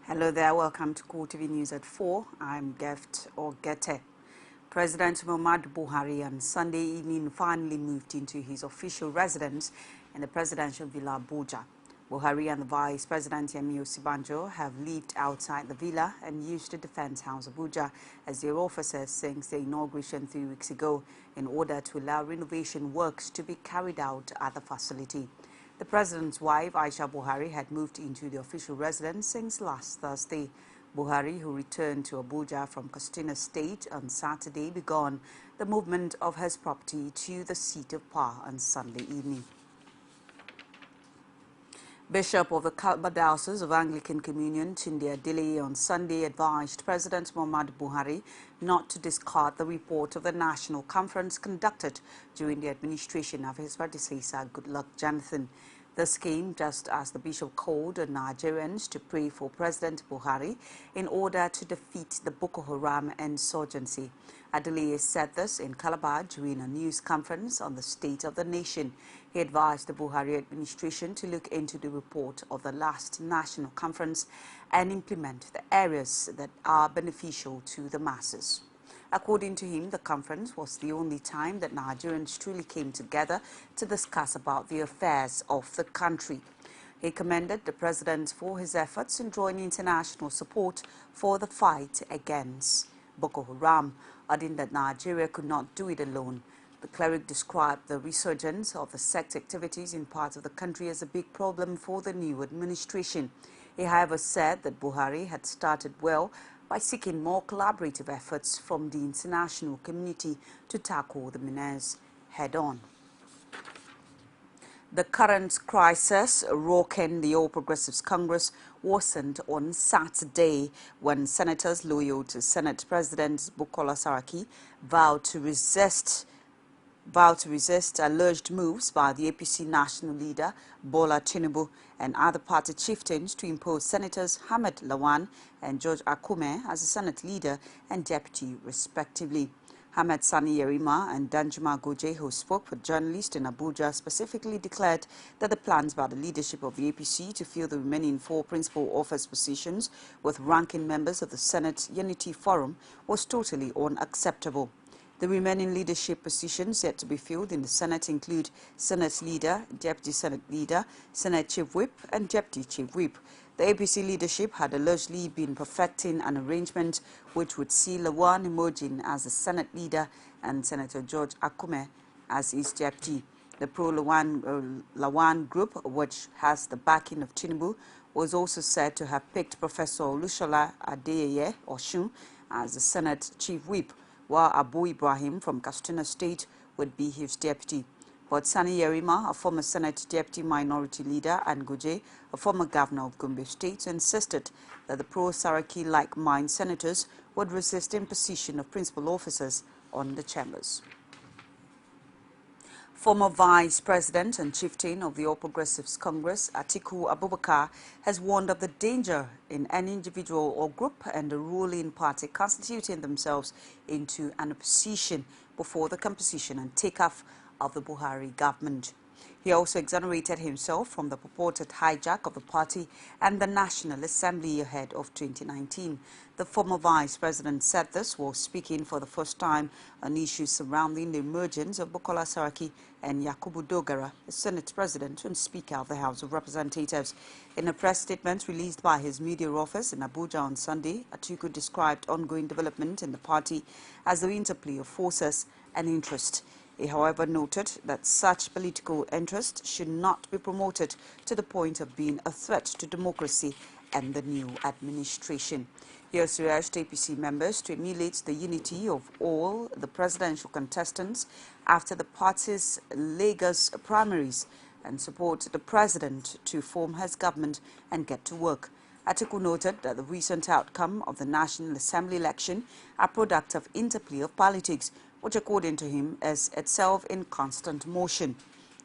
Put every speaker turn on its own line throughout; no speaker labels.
Hello there, welcome to CoreTV News at 4. I'm Geft or Gete. President Muhammadu Buhari on Sunday evening finally moved into his official residence in the presidential villa Abuja. Buhari and the Vice President Yemi Osibanjo have lived outside the villa and used the Defense House Abuja as their offices since the inauguration 3 weeks ago in order to allow renovation works to be carried out at the facility. The president's wife, Aisha Buhari, had moved into the official residence since last Thursday. Buhari, who returned to Abuja from Katsina State on Saturday, began the movement of his property to the seat of power on Sunday evening. Bishop of the Kalba Diocese of Anglican Communion, Tunde Adele, on Sunday advised President Muhammadu Buhari not to discard the report of the National Conference conducted during the administration of his predecessor, Goodluck Jonathan. This came just as the bishop called on Nigerians to pray for President Buhari in order to defeat the Boko Haram insurgency. Adele said this in Calabar during a news conference on the state of the nation. He advised the Buhari administration to look into the report of the last National Conference and implement the areas that are beneficial to the masses. According to him, the conference was the only time that Nigerians truly came together to discuss about the affairs of the country. He commended the president for his efforts in drawing international support for the fight against Boko Haram, adding that Nigeria could not do it alone. The cleric described the resurgence of the sect activities in parts of the country as a big problem for the new administration. He, however, said that Buhari had started well by seeking more collaborative efforts from the international community to tackle the menace head-on. The current crisis rocking the All Progressives Congress worsened on Saturday when senators loyal to Senate President Bukola Saraki vowed to resist alleged moves by the APC national leader Bola Tinubu and other party chieftains to impose Senators Ahmed Lawan and George Akume as the Senate leader and deputy respectively. Ahmed Sani Yerima and Danjuma Goje, who spoke for journalists in Abuja, specifically declared that the plans by the leadership of the APC to fill the remaining 4 principal office positions with ranking members of the Senate Unity Forum was totally unacceptable. The remaining leadership positions yet to be filled in the Senate include Senate Leader, Deputy Senate Leader, Senate Chief Whip, and Deputy Chief Whip. The APC leadership had allegedly been perfecting an arrangement which would see Lawan emerging as the Senate Leader and Senator George Akume as his deputy. The pro-Lawan group, which has the backing of Tinubu, was also said to have picked Professor Olushola Adeyeye Oshun as the Senate Chief Whip, while Abu Ibrahim from Katsina State would be his deputy. But Sani Yerima, a former Senate Deputy Minority Leader, and Goje, a former governor of Gombe State, insisted that the pro-Saraki like-minded senators would resist imposition of principal officers on the chambers. Former Vice President and Chieftain of the All Progressives Congress, Atiku Abubakar, has warned of the danger in any individual or group and the ruling party constituting themselves into an opposition before the composition and takeoff of the Buhari government. He also exonerated himself from the purported hijack of the party and the National Assembly ahead of 2019. The former vice president said this while speaking for the first time on issues surrounding the emergence of Bukola Saraki and Yakubu Dogara, the Senate President and Speaker of the House of Representatives. In a press statement released by his media office in Abuja on Sunday, Atiku described ongoing development in the party as the interplay of forces and interest. He, however, noted that such political interest should not be promoted to the point of being a threat to democracy and the new administration. He also urged APC members to emulate the unity of all the presidential contestants after the party's Lagos primaries and support the president to form his government and get to work. Atiku noted that the recent outcome of the National Assembly election are product of interplay of politics, which according to him is itself in constant motion.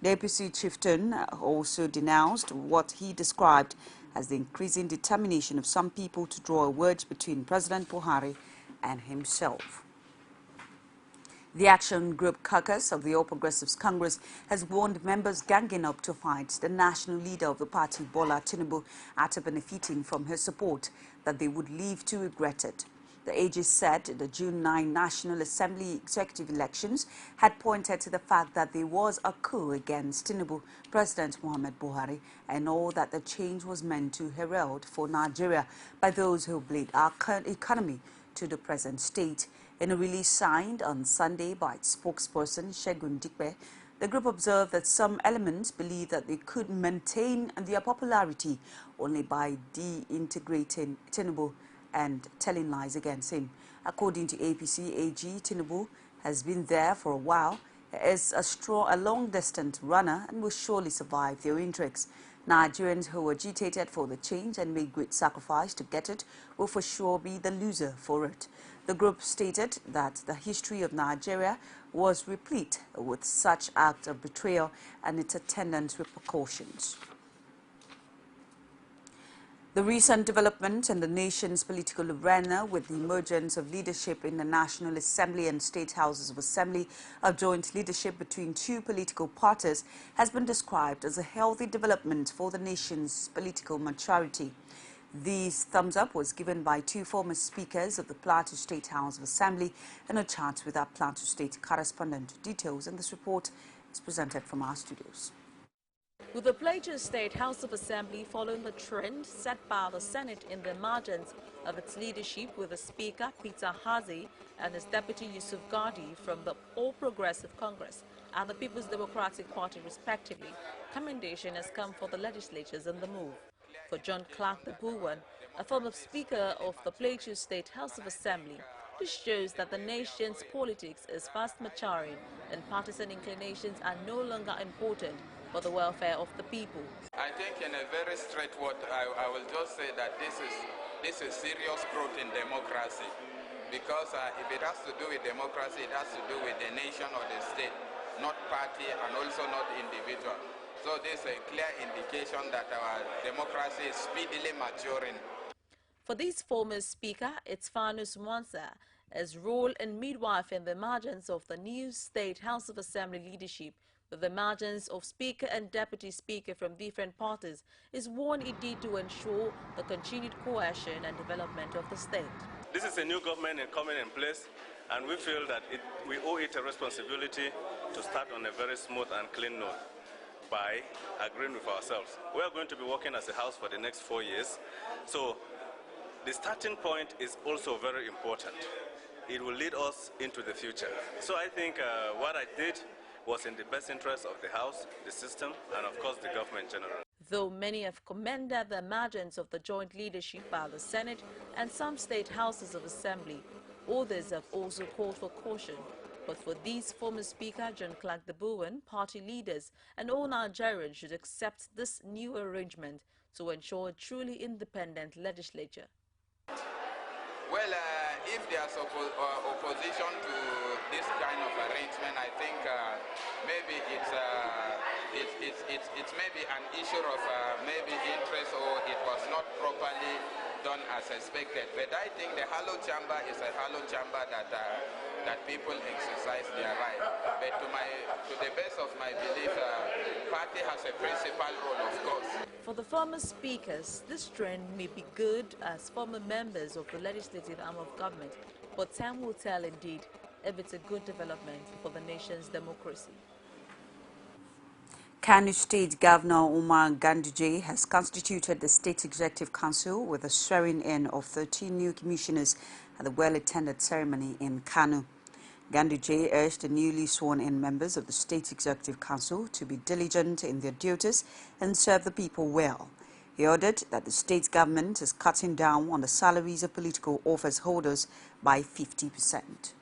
The APC chieftain also denounced what he described as the increasing determination of some people to draw a wedge between President Buhari and himself. The Action Group Caucus of the All Progressives Congress has warned members ganging up to fight the national leader of the party, Bola Tinubu, after benefiting from her support, that they would live to regret it. The AG said the June 9 National Assembly executive elections had pointed to the fact that there was a coup against Tinubu, President Muhammad Buhari, and all that the change was meant to herald for Nigeria by those who blame our economy to the present state. In a release signed on Sunday by its spokesperson, Segun Dikpe, the group observed that some elements believe that they could maintain their popularity only by de-integrating Tinubu and telling lies against him. According to APC AG, Tinubu has been there for a while, is a long-distance runner and will surely survive their intrigues. Nigerians who agitated for the change and made great sacrifice to get it will for sure be the loser for it. The group stated that the history of Nigeria was replete with such acts of betrayal and its attendant repercussions. The recent development in the nation's political arena with the emergence of leadership in the National Assembly and State Houses of Assembly, a joint leadership between two political parties, has been described as a healthy development for the nation's political maturity. This thumbs up was given by two former speakers of the Plateau State House of Assembly in a chat with our Plateau State correspondent. Details in this report is presented from our studios.
With the Plateau State House of Assembly following the trend set by the Senate in the emergence of its leadership with the Speaker Peter Hazy and his Deputy Yusuf Gadi from the All Progressive Congress and the People's Democratic Party respectively, commendation has come for the legislatures in the move. For John Clark the Bowen, a former Speaker of the Plateau State House of Assembly, this shows that the nation's politics is fast maturing and partisan inclinations are no longer important for the welfare of the people.
I think in a very straight word, I will just say that this is serious growth in democracy, because if it has to do with democracy, it has to do with the nation or the state, not party and also not individual. So this is a clear indication that our democracy is speedily maturing.
For this former speaker, it's Fanus Mwansa, his role in midwifing the emergence of the new State House of Assembly leadership, with the emergence of Speaker and Deputy Speaker from different parties, is one it did to ensure the continued cohesion and development of the state.
This is a new government coming in place, and we feel that we owe it a responsibility to start on a very smooth and clean note by agreeing with ourselves. We are going to be working as a house for the next 4 years, so the starting point is also very important. It will lead us into the future. So I think what I did was in the best interest of the House, the system, and of course the government in general.
Though many have commended the emergence of the joint leadership by the Senate and some state houses of assembly, others have also called for caution. But for this former Speaker, John Clark the Bowen, party leaders and all Nigerians should accept this new arrangement to ensure a truly independent legislature.
Well, if there's opposition to this kind of arrangement, I think maybe it's maybe an issue of maybe interest, or it was not properly done as expected. But I think the hollow chamber is a hollow chamber that people exercise their right. But to the best of my belief, party has a principal role, of course.
For the former speakers, this trend may be good as former members of the legislative arm of government, but time will tell indeed if it's a good development for the nation's democracy.
Kano State Governor Umar Ganduje has constituted the State Executive Council with the swearing-in of 13 new commissioners at the well-attended ceremony in Kano. Ganduje urged the newly sworn-in members of the State Executive Council to be diligent in their duties and serve the people well. He ordered that the state government is cutting down on the salaries of political office holders by 50%.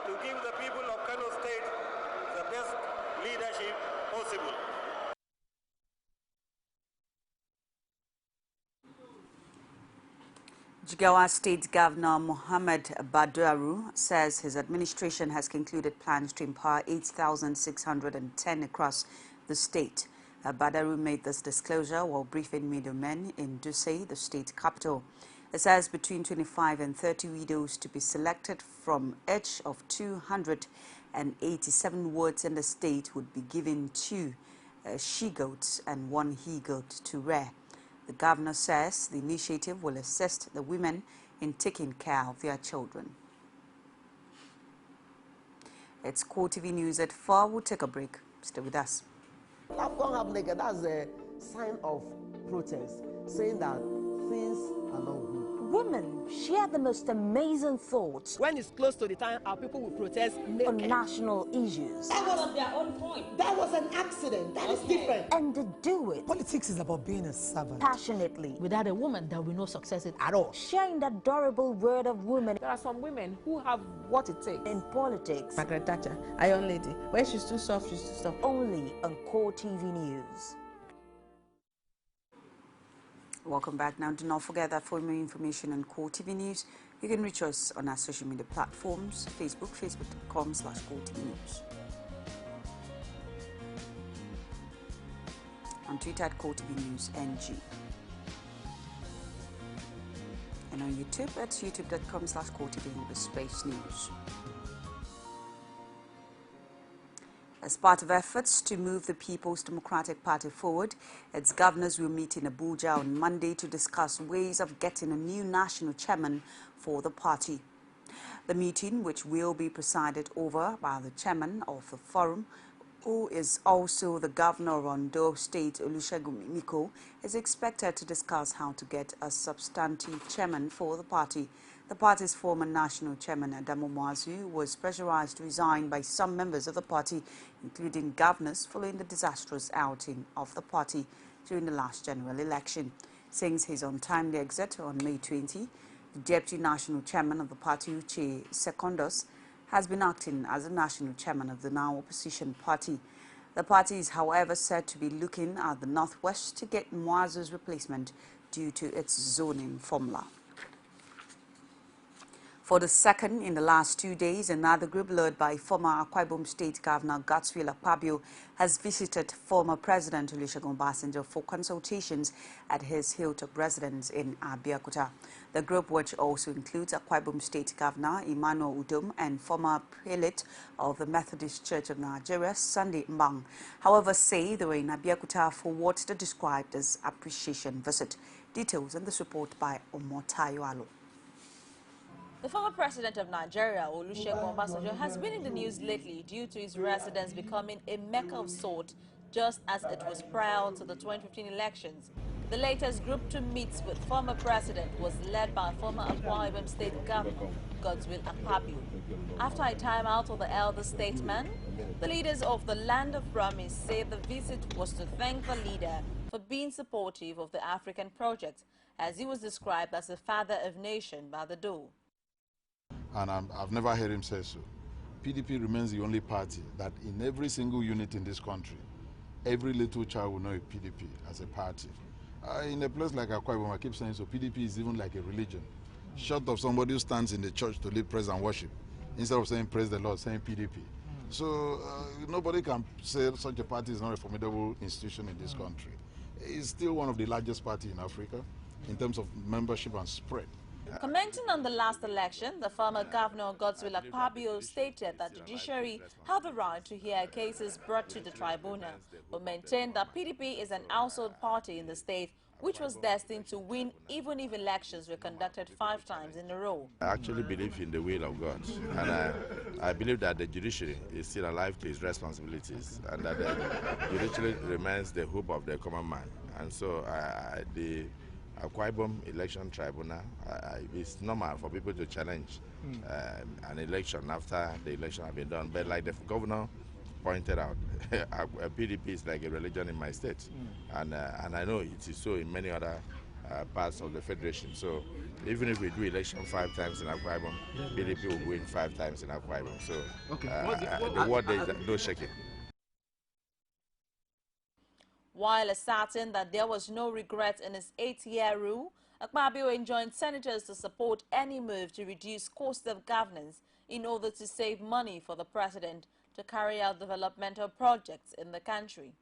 To give the people of Kano State the best leadership possible.
Jigawa State Governor Mohammed Baduaru says his administration has concluded plans to empower 8,610 across the state. Badaru made this disclosure while briefing middlemen in Dusai, the state capital. It says between 25 and 30 widows to be selected from each of 287 wards in the state would be given 2 she-goats and 1 he-goat to rear. The governor says the initiative will assist the women in taking care of their children. It's CoreTV News at 4. We'll take a break. Stay with us.
Don't have naked. That's a sign of protest, saying that things are not good.
Women share the most amazing thoughts
when it's close to the time our people will protest naked.
on national issues.
That was on their own point.
That was an accident. That is different.
And they do it
Politics is about being a servant.
passionately.
Without a woman, there will be no success at all.
Sharing the adorable word of women
There are some women who have what it takes.
in politics.
Margaret Thatcher, Iron Lady. When she's too soft, she's too soft.
Only on CoreTV News.
Welcome back. Now, do not forget that for more information on CoreTV News, you can reach us on our social media platforms, Facebook, facebook.com/CoreTV News. On Twitter at CoreTV News NG. And on YouTube at youtube.com/CoreTV News. As part of efforts to move the People's Democratic Party forward, its governors will meet in Abuja on Monday to discuss ways of getting a new national chairman for the party. The meeting, which will be presided over by the chairman of the forum, who is also the governor of Ondo State, Olusegun Miko, is expected to discuss how to get a substantive chairman for the party. The party's former national chairman, Adamu Muazu, was pressurized to resign by some members of the party, including governors, following the disastrous outing of the party during the last general election. Since his untimely exit on May 20, the deputy national chairman of the party, Uche Secondus, has been acting as the national chairman of the now opposition party. The party is, however, said to be looking at the Northwest to get Muazu's replacement due to its zoning formula. For the second in the last 2 days, another group led by former Akwa Ibom State Governor Godswill Akpabio has visited former President Olusegun Obasanjo for consultations at his hilltop residence in Abeokuta. The group, which also includes Akwa Ibom State Governor Emmanuel Udom and former prelate of the Methodist Church of Nigeria, Sunday Mbang, however, say they were in Abeokuta for what they described as appreciation visit. Details in this report by Omotayo Alo.
The former president of Nigeria, Olusegun Obasanjo, has been in the news lately due to his residence becoming a mecca of sort, just as it was prior to the 2015 elections. The latest group to meet with former president was led by former Akwa Ibom State Governor Godswill Akpabio. After a time out of the elder statesman, the leaders of the Land of Promise say the visit was to thank the leader for being supportive of the African project, as he was described as a father of nation by the Dole.
And I've never heard him say so. PDP remains the only party that in every single unit in this country, every little child will know a PDP as a party. In a place like Akwa Ibom, I keep saying so, PDP is even like a religion. Short of somebody who stands in the church to lead praise and worship, instead of saying praise the Lord, saying PDP. So nobody can say such a party is not a formidable institution in this country. It's still one of the largest parties in Africa in terms of membership and spread.
Commenting on the last election, the former governor Godswill Akpabio stated that the judiciary have the right to hear cases brought to the tribunal, but maintained that PDP is an household party in the state which was destined to win even if elections were conducted 5 times in a row.
I actually believe in the will of God, and I believe that the judiciary is still alive to its responsibilities, and that the judiciary remains the hope of the common man. And so the Akwa Ibom Election Tribunal, it's normal for people to challenge an election after the election has been done. But like the governor pointed out, PDP is like a religion in my state. And I know it is so in many other parts of the federation. So even if we do election 5 times in Akwa Ibom, PDP will win 5 times in Akwa Ibom. So the word is no shaking.
While asserting that there was no regret in his 8-year rule, Akpabio enjoined senators to support any move to reduce cost of governance in order to save money for the president to carry out developmental projects in the country.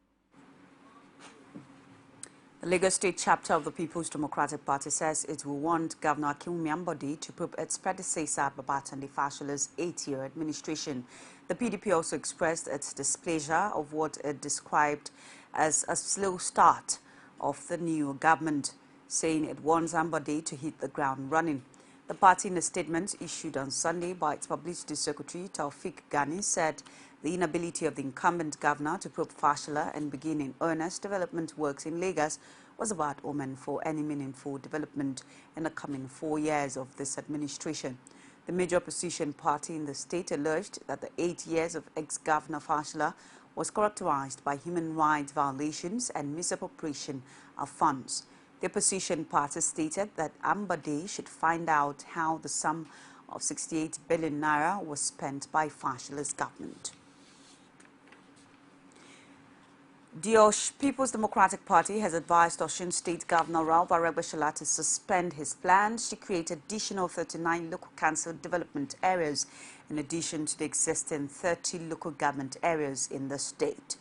The Lagos State chapter of the People's Democratic Party says it will want Governor Akinwumi Ambode to probe its predecessor Babatunde Fashola's 8-year administration. The PDP also expressed its displeasure of what it described as a slow start of the new government, saying it wants Ambode to hit the ground running. The party, in a statement issued on Sunday by its publicity secretary, Taufik Gani, said the inability of the incumbent governor to probe Fashola and begin in earnest development works in Lagos was a bad omen for any meaningful development in the coming 4 years of this administration. The major opposition party in the state alleged that the 8 years of ex-governor Fashola was characterized by human rights violations and misappropriation of funds. The opposition party stated that Ambode should find out how the sum of 68 billion naira was spent by Fashola's government. The People's Democratic Party has advised Osun State Governor Ralph Aregbesola to suspend his plans to create additional 39 local council development areas in addition to the existing 30 local government areas in the state.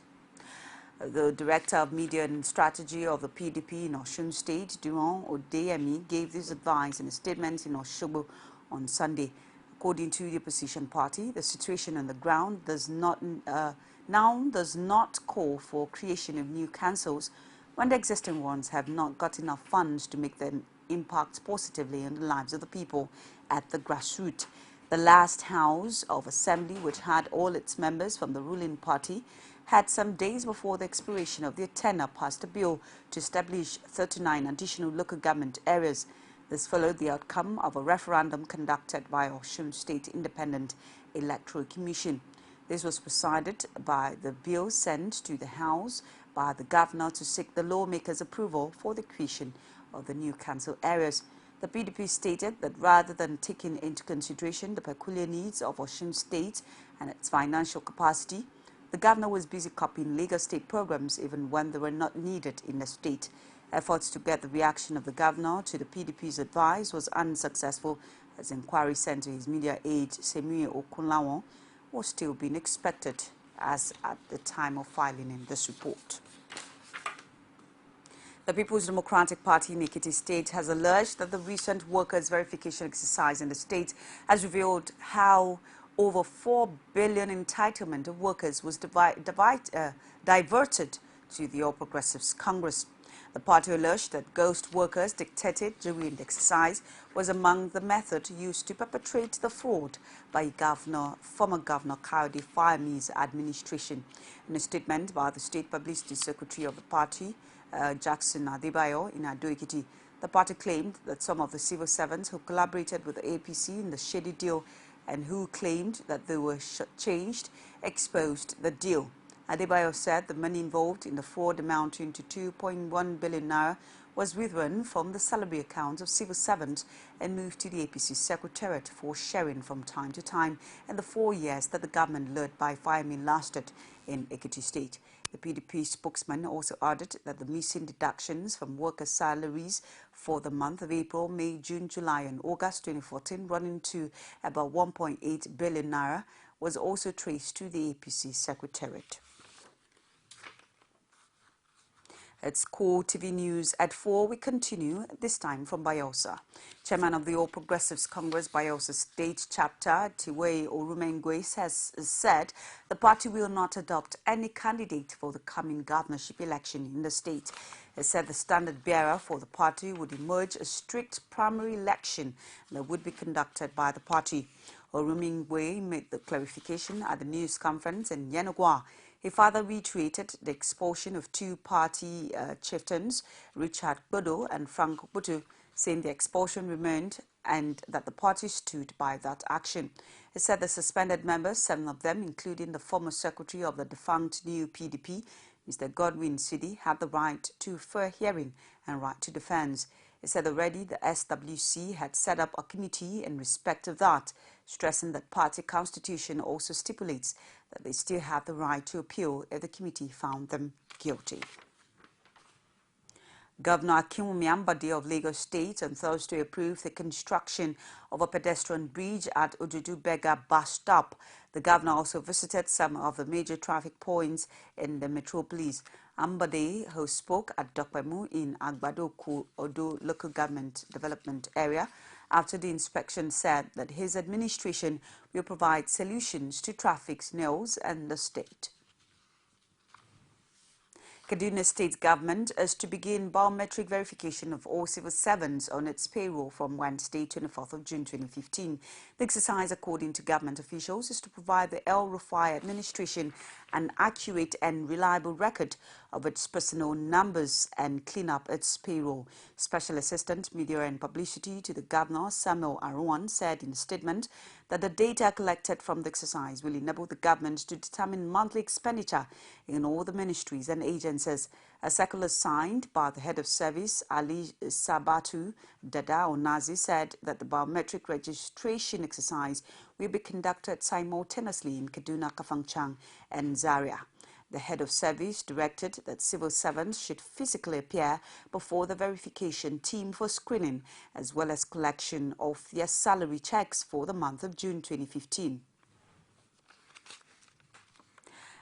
The Director of Media and Strategy of the PDP in Osun State, Durand Odeyemi, gave this advice in a statement in Osogbo on Sunday. According to the opposition party, the situation on the ground does not call for creation of new councils when the existing ones have not got enough funds to make them impact positively on the lives of the people at the grassroots. The last House of Assembly, which had all its members from the ruling party, had some days before the expiration of their tenure passed a bill to establish 39 additional local government areas. This followed the outcome of a referendum conducted by Osun State Independent Electoral Commission. This was presided by the bill sent to the House by the governor to seek the lawmakers' approval for the creation of the new council areas. The PDP stated that rather than taking into consideration the peculiar needs of Osun State and its financial capacity, the governor was busy copying Lagos State programs even when they were not needed in the state. Efforts to get the reaction of the governor to the PDP's advice was unsuccessful, as inquiry sent to his media aide, Semiye Okunlawon, was still being expected as at the time of filing in this report. The People's Democratic Party in Ekiti State has alleged that the recent workers' verification exercise in the state has revealed how over 4 billion entitlement of workers was diverted to the All Progressives Congress. The party alleged that ghost workers dictated during the exercise was among the methods used to perpetrate the fraud by former Governor Kayode Fayemi's administration. In a statement by the State Publicity Secretary of the party, Jackson Adebayo in Ado-Ekiti, the party claimed that some of the civil servants who collaborated with the APC in the shady deal and who claimed that they were changed exposed the deal. Adebayo said the money involved in the fraud amounting to 2.1 billion naira was withdrawn from the salary accounts of civil servants and moved to the APC Secretariat for sharing from time to time in the 4 years that the government led by Fayemi lasted in Ekiti State. The PDP spokesman also added that the missing deductions from workers' salaries for the month of April, May, June, July and August 2014 running to about 1.8 billion naira was also traced to the APC Secretariat. It's CoreTV News at 4. We continue, this time from Bayelsa. Chairman of the All Progressives Congress Bayelsa State Chapter, Tiwe Orumengwe, has said the party will not adopt any candidate for the coming governorship election in the state. He said the standard bearer for the party would emerge a strict primary election that would be conducted by the party. Orumengwe made the clarification at the news conference in Yenagoa. He further reiterated the expulsion of two party chieftains, Richard Bodo and Frank Butu, saying the expulsion remained and that the party stood by that action. He said the suspended members, 7 of them, including the former secretary of the defunct new PDP, Mr. Godwin Sidi, had the right to fair hearing and right to defense. He said already the SWC had set up a committee in respect of that, stressing that party constitution also stipulates that they still have the right to appeal if the committee found them guilty. Governor Akinwumi Ambade of Lagos State on Thursday approved the construction of a pedestrian bridge at Ojudu Bega bus stop. The governor also visited some of the major traffic points in the metropolis. Ambade, who spoke at Dokpemu in Agbadoku Odo local government development area after the inspection, said that his administration will provide solutions to traffic snails in the state. Kaduna State government is to begin biometric verification of all civil servants on its payroll from Wednesday, 24th of June 2015. The exercise, according to government officials, is to provide the El Rufai administration an accurate and reliable record of its personnel numbers and clean up its payroll. Special Assistant Media and Publicity to the Governor, Samuel Arwan, said in a statement that the data collected from the exercise will enable the government to determine monthly expenditure in all the ministries and agencies. A circular signed by the head of service, Ali Sabatu Dada Onazi, said that the biometric registration exercise will be conducted simultaneously in Kaduna, Kafangchang and Zaria. The head of service directed that civil servants should physically appear before the verification team for screening as well as collection of their salary checks for the month of June 2015.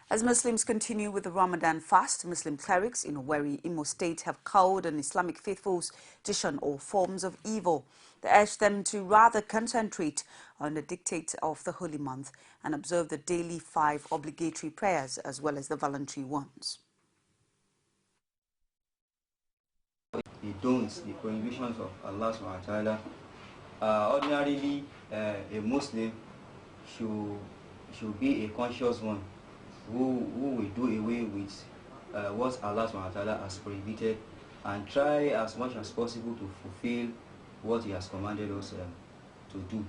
As Muslims continue with the Ramadan fast, Muslim clerics in Owerri, Imo State have called on Islamic faithfuls to shun all forms of evil. They urge them to rather concentrate on the dictates of the holy month and observe the daily 5 obligatory prayers as well as the voluntary ones.
The don'ts, the prohibitions of Allah subhanahu wa ta'ala. Ordinarily, a Muslim should be a conscious one who will do away with what Allah subhanahu wa ta'ala has prohibited and try as much as possible to fulfill what He has commanded us to do.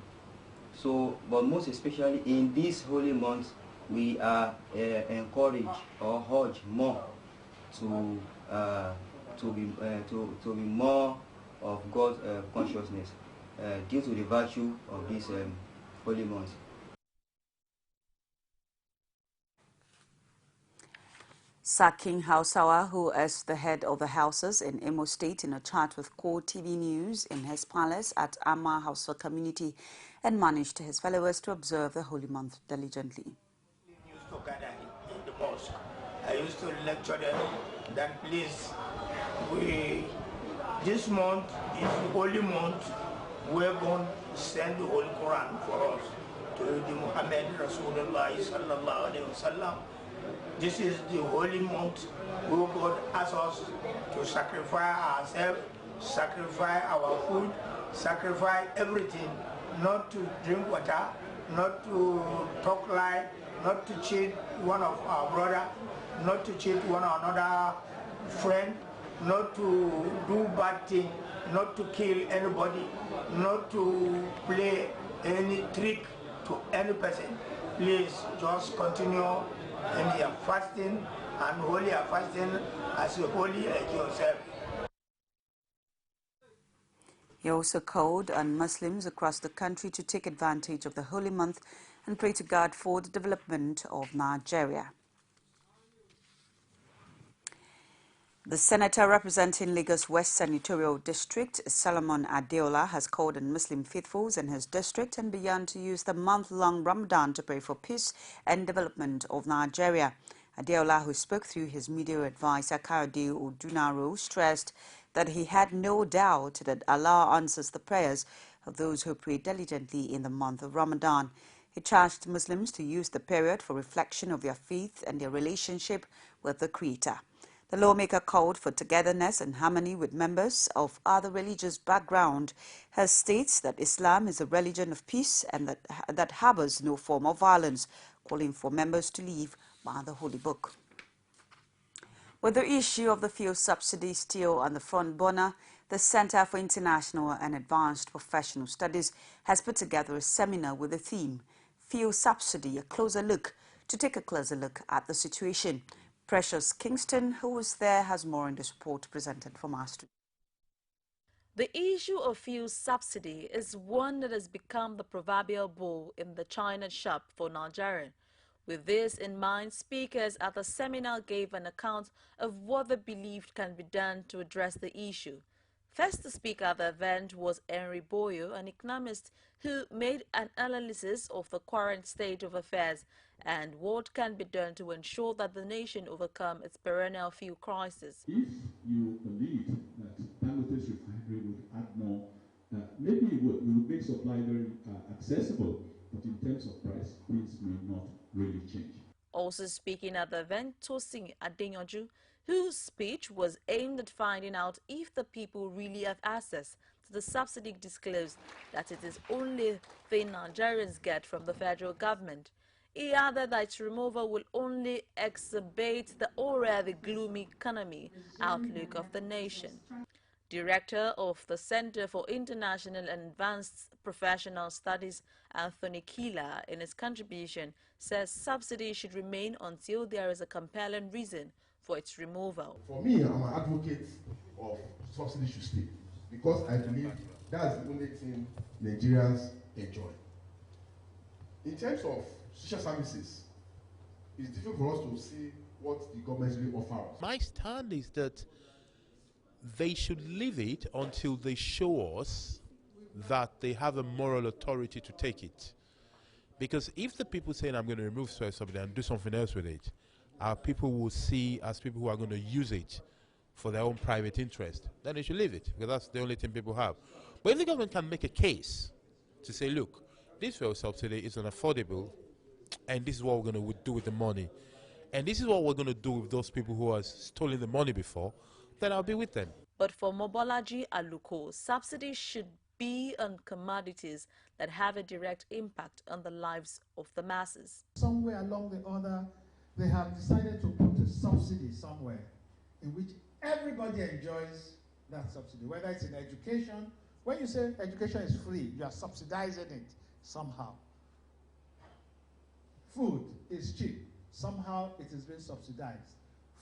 So, but most especially in this holy month, we are encouraged or urged more to be more of God's consciousness due to the virtue of this holy month.
Saking Hausawa, who is the head of the houses in Imo State, in a chat with CoreTV News in his palace at Amma Hausa community, admonished his followers to observe the holy month diligently.
Used to gather in the mosque. I used to lecture them that please, this month is the holy month. We're going to send the Holy Quran for us to the Muhammad Rasulullah sallallahu alaihi wasallam. This is the holy month where God asks us to sacrifice ourselves, sacrifice our food, sacrifice everything, not to drink water, not to talk lie, not to cheat one of our brother, not to cheat one another friend, not to do bad thing, not to kill anybody, not to play any trick to any person. Please just continue in your fasting and holy fasting as holy like yourself.
He also called on Muslims across the country to take advantage of the holy month and pray to God for the development of Nigeria. The senator representing Lagos West Senatorial District, Solomon Adeola, has called on Muslim faithfuls in his district and beyond to use the month-long Ramadan to pray for peace and development of Nigeria. Adeola, who spoke through his media advisor Kayode Odunaro, stressed that he had no doubt that Allah answers the prayers of those who pray diligently in the month of Ramadan. He charged Muslims to use the period for reflection of their faith and their relationship with the Creator. The lawmaker called for togetherness and harmony with members of other religious background. He states that Islam is a religion of peace and that harbors no form of violence, calling for members to live by the Holy Book. With the issue of the fuel subsidy still on the front burner, the Center for International and Advanced Professional Studies has put together a seminar with the theme, Fuel Subsidy, a closer look, to take a closer look at the situation. Precious Kingston, who was there, has more in this report presented from our studio.
The issue of fuel subsidy is one that has become the proverbial bull in the china shop for Nigeria. With this in mind, speakers at the seminar gave an account of what they believed can be done to address the issue. First to speak at the event was Henry Boyo, an economist who made an analysis of the current state of affairs and what can be done to ensure that the nation overcome its perennial fuel crisis.
If you believe that Dangote's refinery would add more, maybe it would make supply very accessible, but in terms of price, things may not really change.
Also speaking at the event, Tosin Adeyanju, whose speech was aimed at finding out if the people really have access to the subsidy, disclosed that it is only thing Nigerians get from the federal government. He added that its removal will only exacerbate the already gloomy economy outlook of the nation. Director of the Center for International and Advanced Professional Studies, Anthony Kila, in his contribution, says subsidy should remain until there is a compelling reason for its removal.
For me, I'm an advocate of subsidy should stay because I believe that's the only thing Nigerians enjoy. In terms of social services, it's difficult for us to see what the government really offers.
My stand is that they should leave it until they show us that they have a moral authority to take it. Because if the people saying I'm going to remove fuel subsidy and do something else with it, our people will see as people who are going to use it for their own private interest, then they should leave it, because that's the only thing people have. But if the government can make a case to say, look, this fuel subsidy is unaffordable, and this is what we're going to do with the money, and this is what we're going to do with those people who have stolen the money before, then I'll be with them.
But for Mobolaji Aluko, subsidies should be on commodities that have a direct impact on the lives of the masses.
Somewhere along the other, they have decided to put a subsidy somewhere in which everybody enjoys that subsidy, whether it's in education. When you say education is free, you are subsidizing it somehow. Food is cheap, somehow it is being subsidized.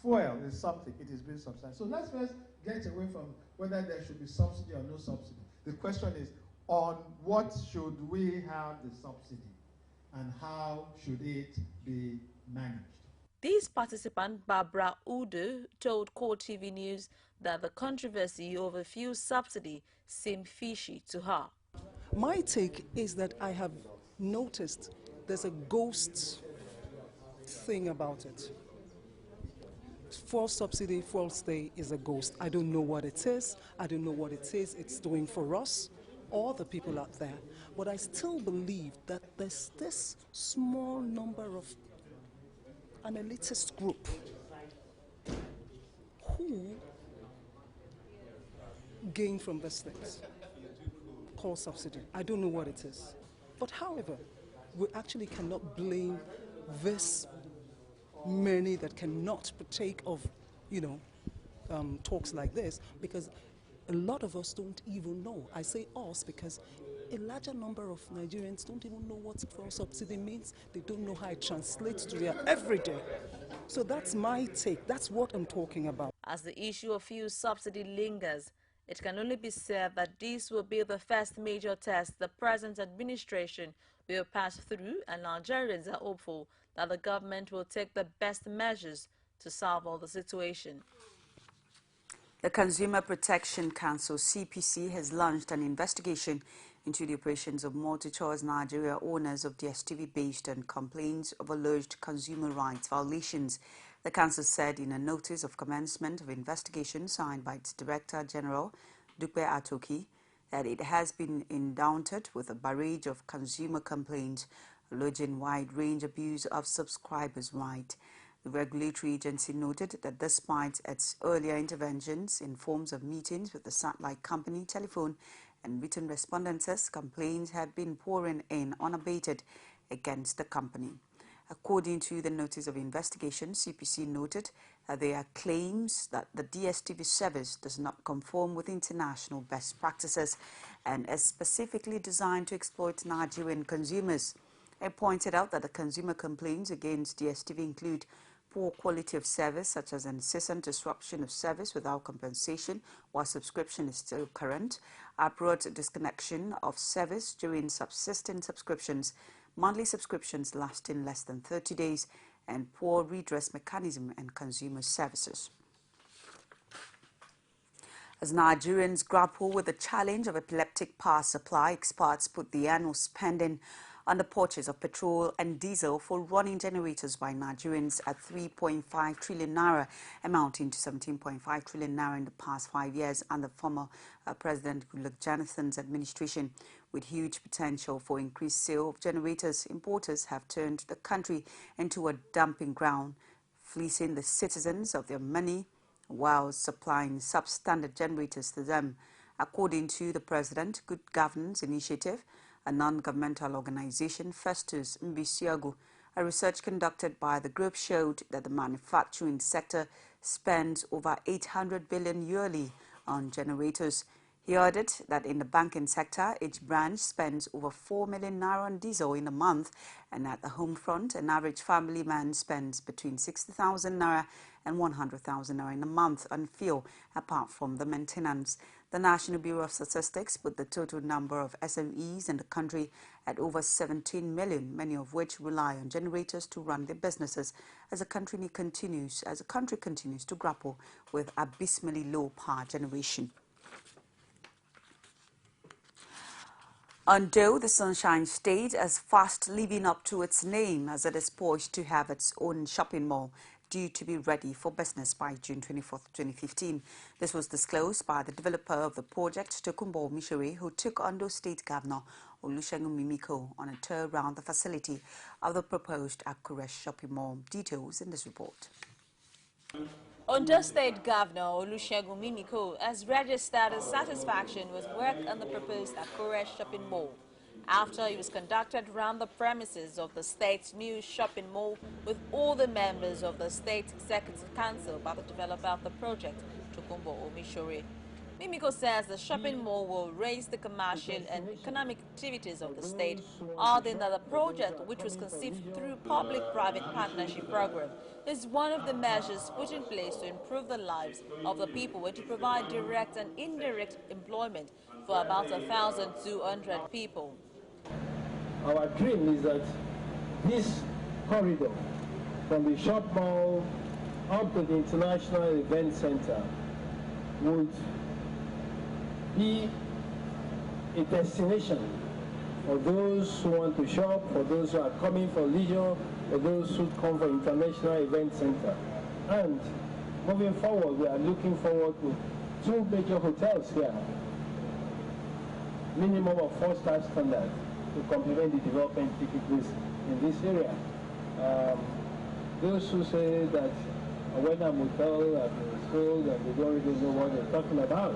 Fuel is something, it is being subsidized. So let's first get away from whether there should be subsidy or no subsidy. The question is, on what should we have the subsidy and how should it be managed?
This participant, Barbara Udo, told CoreTV News that the controversy over fuel subsidy seemed fishy to her.
My take is that I have noticed there's a ghost thing about it. Fuel subsidy, fuel stay is a ghost. I don't know what it is. I don't know what it is it's doing for us or the people out there. But I still believe that there's this small number of an elitist group who gain from these things called subsidy. I don't know what it is. But however, we actually cannot blame this many that cannot partake of, talks like this, because a lot of us don't even know. I say us because a larger number of Nigerians don't even know what fuel subsidy means. They don't know how it translates to their everyday. So that's my take. That's what I'm talking about.
As the issue of fuel subsidy lingers, it can only be said that this will be the first major test the present administration will pass through, and Nigerians are hopeful that the government will take the best measures to solve all the situation.
The Consumer Protection Council, CPC, has launched an investigation into the operations of MultiChoice Nigeria owners of DSTV based on complaints of alleged consumer rights violations. The council said in a notice of commencement of investigation signed by its Director General, Dupe Atoki, that it has been encountered with a barrage of consumer complaints alleging wide-range abuse of subscribers' rights. The regulatory agency noted that despite its earlier interventions in forms of meetings with the satellite company, telephone and written respondences, complaints have been pouring in unabated against the company. According to the notice of investigation, CPC noted that there are claims that the DSTV service does not conform with international best practices and is specifically designed to exploit Nigerian consumers. It pointed out that the consumer complaints against DSTV include poor quality of service, such as an incessant disruption of service without compensation while subscription is still current, abrupt disconnection of service during subsisting subscriptions, monthly subscriptions lasting less than 30 days, and poor redress mechanism and consumer services. As Nigerians grapple with the challenge of epileptic power supply, experts put the annual spending on the purchase of petrol and diesel for running generators by Nigerians at 3.5 trillion naira, amounting to 17.5 trillion naira in the past 5 years under former President Goodluck Jonathan's administration. With huge potential for increased sale of generators, importers have turned the country into a dumping ground, fleecing the citizens of their money while supplying substandard generators to them. According to the President Good Governance Initiative, a non-governmental organization, Festus Mbisiagu, a research conducted by the group showed that the manufacturing sector spends over 800 billion yearly on generators. He added that in the banking sector, each branch spends over 4 million naira on diesel in a month, and at the home front, an average family man spends between 60,000 naira and 100,000 naira in a month on fuel, apart from the maintenance. The National Bureau of Statistics put the total number of SMEs in the country at over 17 million, many of which rely on generators to run their businesses as the country continues to grapple with abysmally low power generation. Although the Sunshine State is fast living up to its name as it is poised to have its own shopping mall due to be ready for business by June 24, 2015. This was disclosed by the developer of the project, Tokunbo Omishore, who took Ondo State Governor Olusegun Mimiko on a tour around the facility of the proposed Akure shopping mall. Details in this report.
Ondo State Governor Olusegun Mimiko has registered his satisfaction with work on the proposed Akure shopping mall after he was conducted around the premises of the state's new shopping mall with all the members of the State Executive Council by the developer of the project, Tokunbo Omishore. Mimiko says the shopping mall will raise the commercial and economic activities of the state, adding that the project, which was conceived through public-private partnership program, is one of the measures put in place to improve the lives of the people and to provide direct and indirect employment for about 1,200 people.
Our dream is that this corridor from the shop mall up to the International Event Center would be a destination for those who want to shop, for those who are coming for leisure, for those who come for International Event Center. And moving forward, we are looking forward to 2 major hotels here, minimum of 4-star standard, to complement the development taking place in this area. Those who say that when a motel has been sold and they don't really know what they're talking about.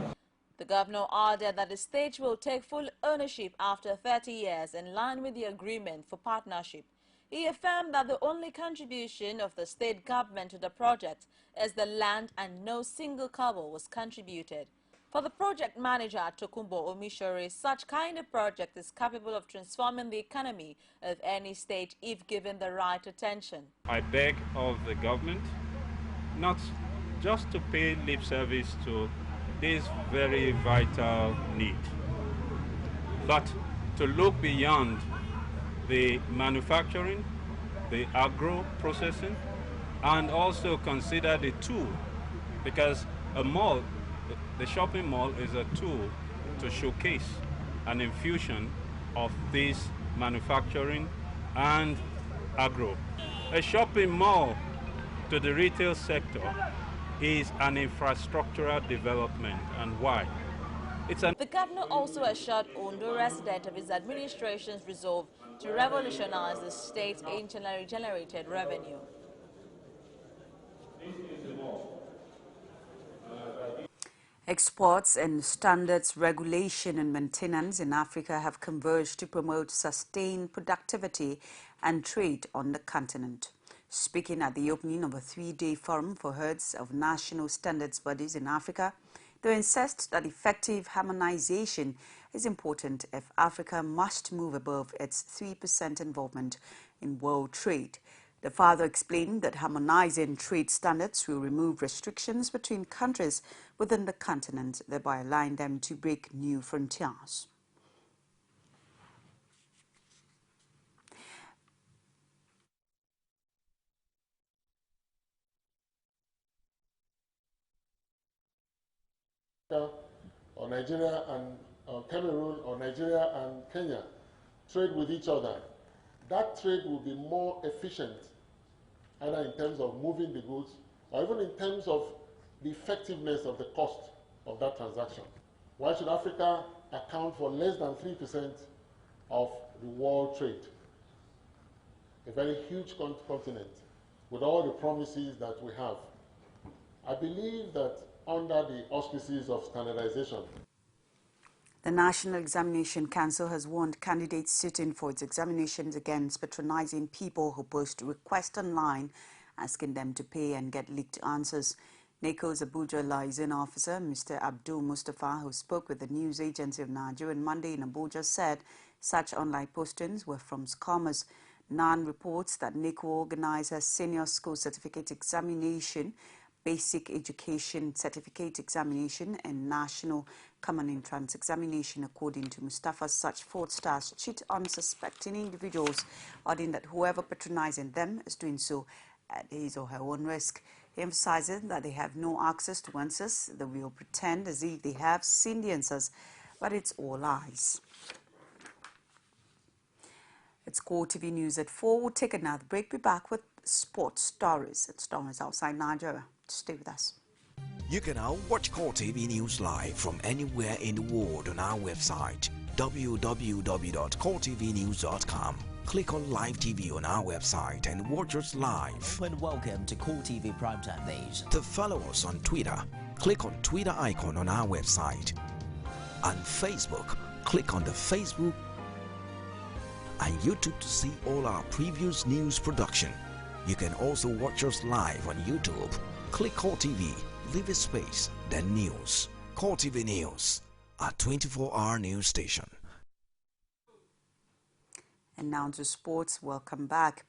The governor added that the state will take full ownership after 30 years in line with the agreement for partnership. He affirmed that the only contribution of the state government to the project is the land and no single kobo was contributed. For the project manager, Tokunbo Omishore, such kind of project is capable of transforming the economy of any state if given the right attention.
I beg of the government not just to pay lip service to this very vital need, but to look beyond the manufacturing, the agro-processing, and also consider the tool, because a mall, the shopping mall, is a tool to showcase an infusion of this manufacturing and agro. A shopping mall to the retail sector is an infrastructural development. And why?
The governor also assured Ondo residents of his administration's resolve to revolutionize the state's internally generated revenue.
Exports and standards regulation and maintenance in Africa have converged to promote sustained productivity and trade on the continent. Speaking at the opening of a 3-day forum for heads of national standards bodies in Africa, they insist that effective harmonization is important if Africa must move above its 3% involvement in world trade. The father explained that harmonizing trade standards will remove restrictions between countries within the continent, thereby allowing them to break new frontiers.
or Nigeria and Cameroon or Nigeria and Kenya trade with each other, that trade will be more efficient, either in terms of moving the goods or even in terms of the effectiveness of the cost of that transaction. Why should Africa account for less than 3% of the world trade? A very huge continent with all the promises that we have. I believe that under the auspices of standardization,
the National Examination Council has warned candidates sitting for its examinations against patronizing people who post requests online asking them to pay and get leaked answers. NACO's Abuja liaison officer, Mr. Abdul Mustafa, who spoke with the news agency of Nigeria on Monday in Abuja, said such online postings were from scammers. NAN reports that NACO organized a senior school certificate examination, basic education certificate examination and national common entrance examination. According to Mustafa, such fraudsters cheat unsuspecting individuals, adding that whoever patronizing them is doing so at his or her own risk. He emphasizes that they have no access to answers. They will pretend as if they have seen the answers, but it's all lies. It's CoreTV News at 4. We'll take another break. Be back with sports stories and stories outside Nigeria. Stay with us.
You can now watch CoreTV News live from anywhere in the world on our website www.coretvnews.com. Click on Live TV on our website and watch us live.
And welcome to CoreTV Primetime Days.
To follow us on Twitter, click on Twitter icon on our website. On Facebook, click on the Facebook and YouTube to see all our previous news production. You can also watch us live on YouTube. Click CoreTV, leave a space, then News. CoreTV News, our 24-hour news station.
And now to sports. Welcome back.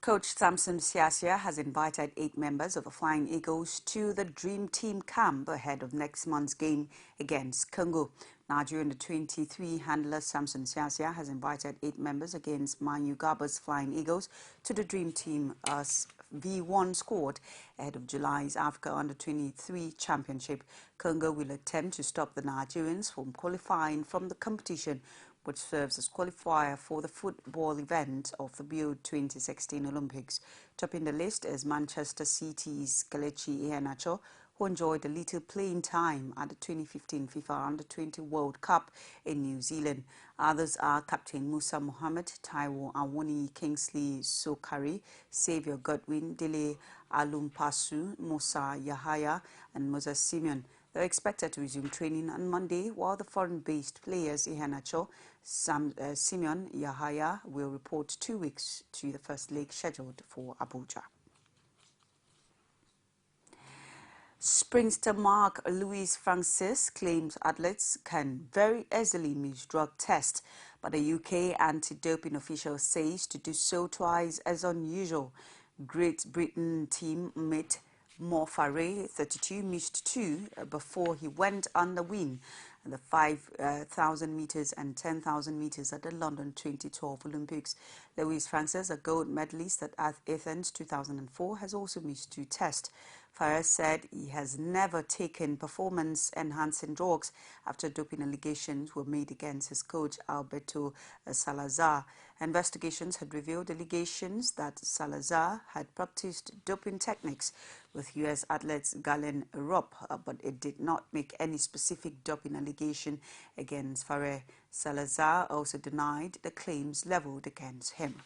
Coach Samson Siasia has invited 8 members of the Flying Eagles to the Dream Team camp ahead of next month's game against Congo. Nigerian under-23 handler Samson Siasia has invited 8 members against Manu Garba's Flying Eagles to the Dream Team V1 squad ahead of July's Africa Under-23 Championship. Congo will attempt to stop the Nigerians from qualifying from the competition, which serves as qualifier for the football event of the Build 2016 Olympics. Topping the list is Manchester City's Kelechi Iheanacho, who enjoyed a little playing time at the 2015 FIFA Under-20 World Cup in New Zealand. Others are Captain Musa Mohammed, Taiwo Awoni, Kingsley Sokari, Xavier Godwin, Dele Alumpasu, Musa Yahaya and Moses Simeon. They're expected to resume training on Monday, while the foreign-based players Iheanacho, Simeon Yahaya will report 2 weeks to the first leg scheduled for Abuja. Sprinter Mark Louis Francis claims athletes can very easily miss drug tests, but the UK anti-doping official says to do so twice as unusual. Great Britain teammate Mo Farah, 32, missed 2 before he went on the win at the 5,000 meters and 10,000 meters at the London 2012 Olympics. Louis Francis, a gold medalist at Athens 2004, has also missed 2 tests. Farah said he has never taken performance-enhancing drugs after doping allegations were made against his coach Alberto Salazar. Investigations had revealed allegations that Salazar had practiced doping techniques with U.S. athletes Galen Rupp, but it did not make any specific doping allegation against Farah. Salazar also denied the claims leveled against him.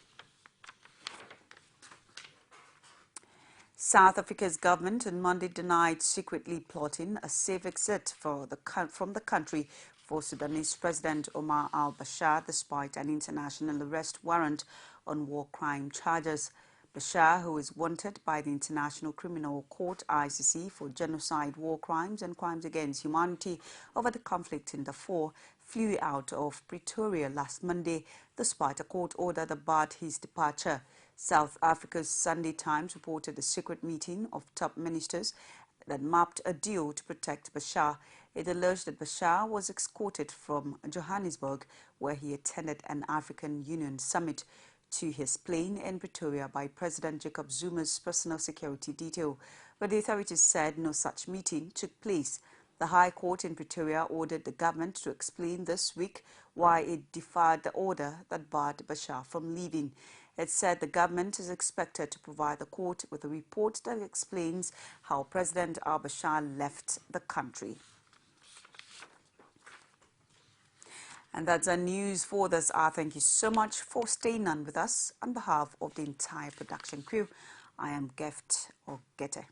South Africa's government on Monday denied secretly plotting a safe exit from the country for Sudanese President Omar al-Bashir, despite an international arrest warrant on war crime charges. Bashir, who is wanted by the International Criminal Court (ICC) for genocide, war crimes and crimes against humanity over the conflict in Darfur, flew out of Pretoria last Monday, despite a court order that barred his departure. South Africa's Sunday Times reported a secret meeting of top ministers that mapped a deal to protect Bashir. It alleged that Bashir was escorted from Johannesburg, where he attended an African Union summit, to his plane in Pretoria by President Jacob Zuma's personal security detail. But the authorities said no such meeting took place. The High Court in Pretoria ordered the government to explain this week why it defied the order that barred Bashir from leaving. It said the government is expected to provide the court with a report that explains how President al-Bashir left the country. And that's our news for this hour. Thank you so much for staying on with us. On behalf of the entire production crew, I am Gift Ogete.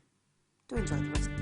Do enjoy the rest.